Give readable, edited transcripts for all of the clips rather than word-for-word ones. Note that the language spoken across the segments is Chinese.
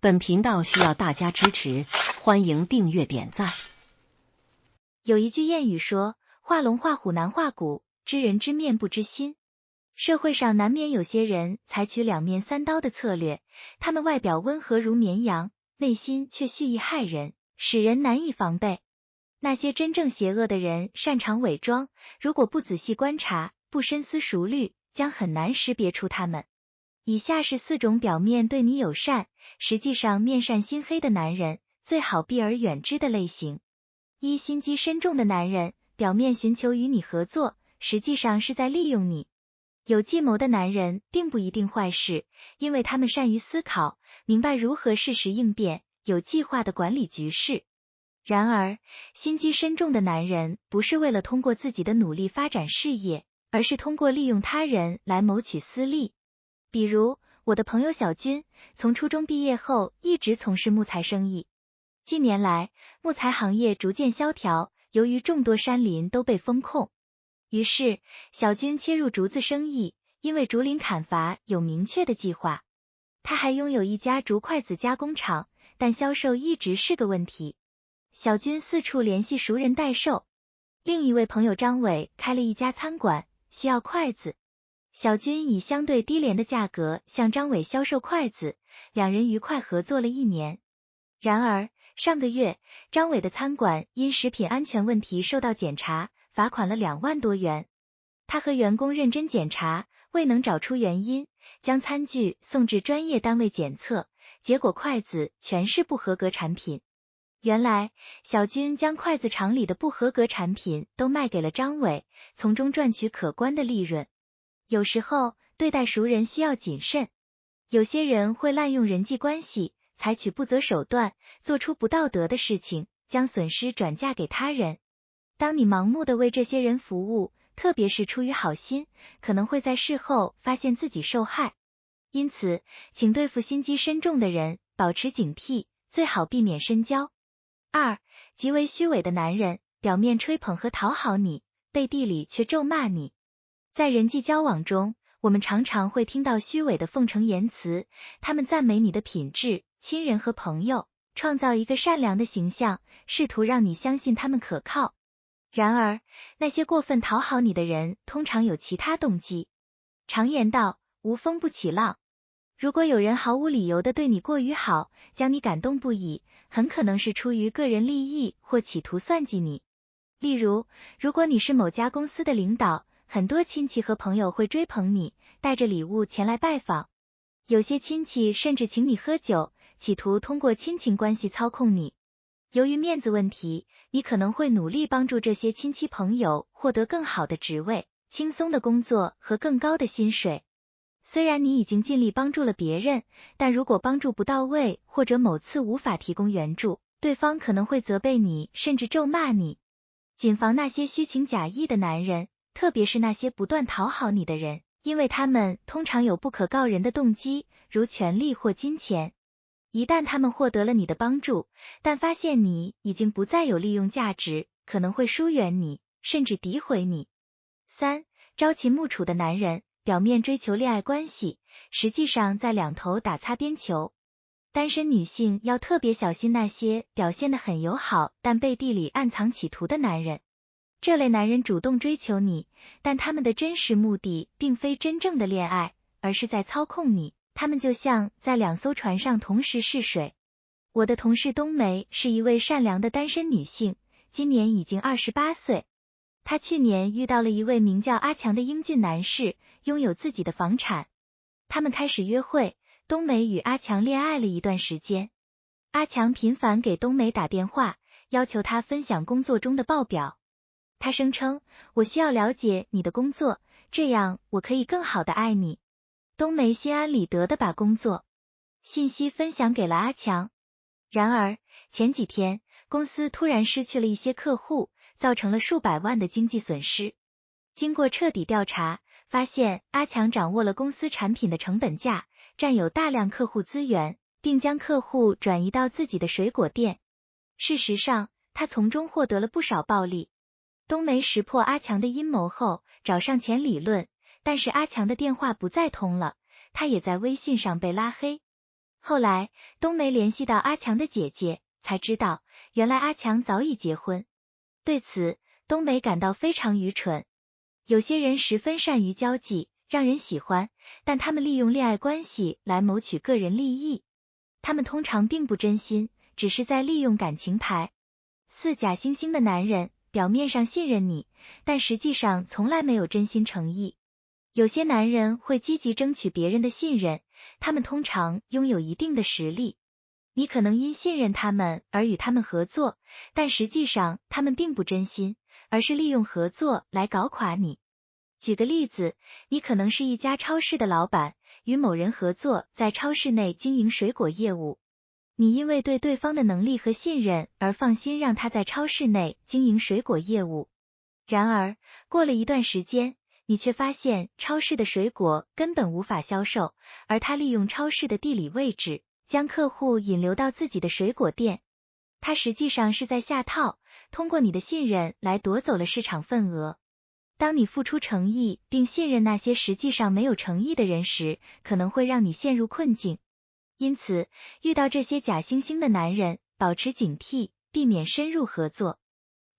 本频道需要大家支持，欢迎订阅点赞。有一句谚语说，画龙画虎难画骨，知人知面不知心。社会上难免有些人采取两面三刀的策略，他们外表温和如绵羊，内心却蓄意害人，使人难以防备。那些真正邪恶的人擅长伪装，如果不仔细观察，不深思熟虑，将很难识别出他们。以下是4种表面对你友善，实际上面善心黑的男人，最好避而远之的类型。1. 心机深重的男人，表面寻求与你合作，实际上是在利用你。有计谋的男人并不一定坏事，因为他们善于思考，明白如何适时应变，有计划地管理局势。然而，心机深重的男人不是为了通过自己的努力发展事业，而是通过利用他人来谋取私利。比如，我的朋友小军，从初中毕业后一直从事木材生意。近年来，木材行业逐渐萧条，由于众多山林都被封控，于是小军切入竹子生意，因为竹林砍伐有明确的计划。他还拥有一家竹筷子加工厂，但销售一直是个问题。小军四处联系熟人代售。另一位朋友张伟开了一家餐馆，需要筷子。小军以相对低廉的价格向张伟销售筷子，两人愉快合作了1年。然而，上个月，张伟的餐馆因食品安全问题受到检查，罚款了2万多元。他和员工认真检查，未能找出原因，将餐具送至专业单位检测，结果筷子全是不合格产品。原来，小军将筷子厂里的不合格产品都卖给了张伟，从中赚取可观的利润。有时候，对待熟人需要谨慎。有些人会滥用人际关系，采取不择手段，做出不道德的事情，将损失转嫁给他人。当你盲目的为这些人服务，特别是出于好心，可能会在事后发现自己受害。因此，请对付心机深重的人，保持警惕，最好避免深交。2. 极为虚伪的男人，表面吹捧和讨好你，背地里却咒骂你。在人际交往中，我们常常会听到虚伪的奉承言辞，他们赞美你的品质、亲人和朋友，创造一个善良的形象，试图让你相信他们可靠。然而，那些过分讨好你的人通常有其他动机。常言道，无风不起浪。如果有人毫无理由的对你过于好，将你感动不已，很可能是出于个人利益或企图算计你。例如，如果你是某家公司的领导，很多亲戚和朋友会追捧你，带着礼物前来拜访。有些亲戚甚至请你喝酒，企图通过亲情关系操控你。由于面子问题，你可能会努力帮助这些亲戚朋友获得更好的职位、轻松的工作和更高的薪水。虽然你已经尽力帮助了别人，但如果帮助不到位，或者某次无法提供援助，对方可能会责备你，甚至咒骂你。谨防那些虚情假意的男人，特别是那些不断讨好你的人，因为他们通常有不可告人的动机，如权力或金钱。一旦他们获得了你的帮助，但发现你已经不再有利用价值，可能会疏远你，甚至诋毁你。3. 朝秦暮楚的男人，表面追求恋爱关系，实际上在两头打擦边球。单身女性要特别小心那些表现得很友好，但背地里暗藏企图的男人。这类男人主动追求你，但他们的真实目的并非真正的恋爱，而是在操控你。他们就像在2艘船上同时试水。我的同事冬梅是一位善良的单身女性，今年已经28岁。她去年遇到了一位名叫阿强的英俊男士，拥有自己的房产。他们开始约会，冬梅与阿强恋爱了一段时间。阿强频繁给冬梅打电话，要求她分享工作中的报表。他声称，我需要了解你的工作，这样我可以更好的爱你。冬梅心安理得的把工作信息分享给了阿强。然而，前几天，公司突然失去了一些客户，造成了数百万的经济损失。经过彻底调查，发现阿强掌握了公司产品的成本价，占有大量客户资源，并将客户转移到自己的水果店。事实上，他从中获得了不少暴利。冬梅识破阿强的阴谋后，找上前理论，但是阿强的电话不再通了，他也在微信上被拉黑。后来，冬梅联系到阿强的姐姐，才知道原来阿强早已结婚。对此，冬梅感到非常愚蠢。有些人十分善于交际，让人喜欢，但他们利用恋爱关系来谋取个人利益。他们通常并不真心，只是在利用感情牌。4假惺惺的男人，表面上信任你，但实际上从来没有真心诚意。有些男人会积极争取别人的信任，他们通常拥有一定的实力。你可能因信任他们而与他们合作，但实际上他们并不真心，而是利用合作来搞垮你。举个例子，你可能是一家超市的老板，与某人合作在超市内经营水果业务。你因为对对方的能力和信任而放心让他在超市内经营水果业务。然而，过了一段时间，你却发现超市的水果根本无法销售，而他利用超市的地理位置，将客户引流到自己的水果店。他实际上是在下套，通过你的信任来夺走了市场份额。当你付出诚意并信任那些实际上没有诚意的人时，可能会让你陷入困境。因此，遇到这些假惺惺的男人，保持警惕，避免深入合作。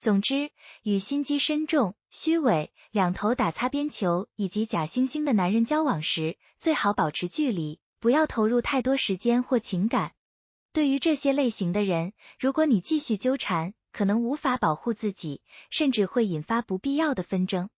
总之，与心机深重、虚伪、两头打擦边球以及假惺惺的男人交往时，最好保持距离，不要投入太多时间或情感。对于这些类型的人，如果你继续纠缠，可能无法保护自己，甚至会引发不必要的纷争。